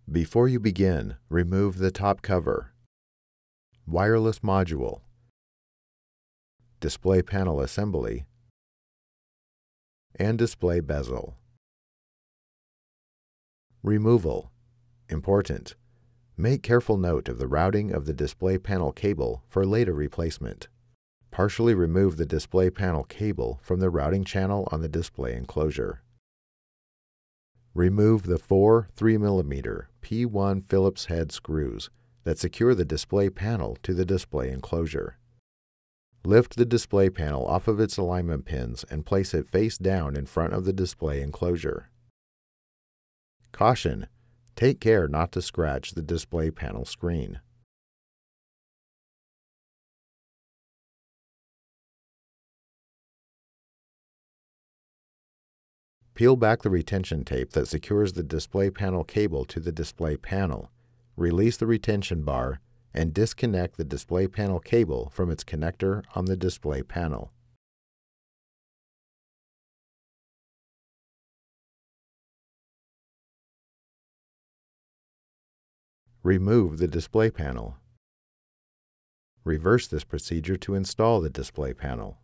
Before you begin, remove the top cover, wireless module, display panel assembly, and display bezel. Removal. Important. Make careful note of the routing of the display panel cable for later replacement. Partially remove the display panel cable from the routing channel on the display enclosure. Remove the 4 3mm P1 Phillips head screws that secure the display panel to the display enclosure. Lift the display panel off of its alignment pins and place it face down in front of the display enclosure. Caution: take care not to scratch the display panel screen. Peel back the retention tape that secures the display panel cable to the display panel, release the retention bar, and disconnect the display panel cable from its connector on the display panel. Remove the display panel. Reverse this procedure to install the display panel.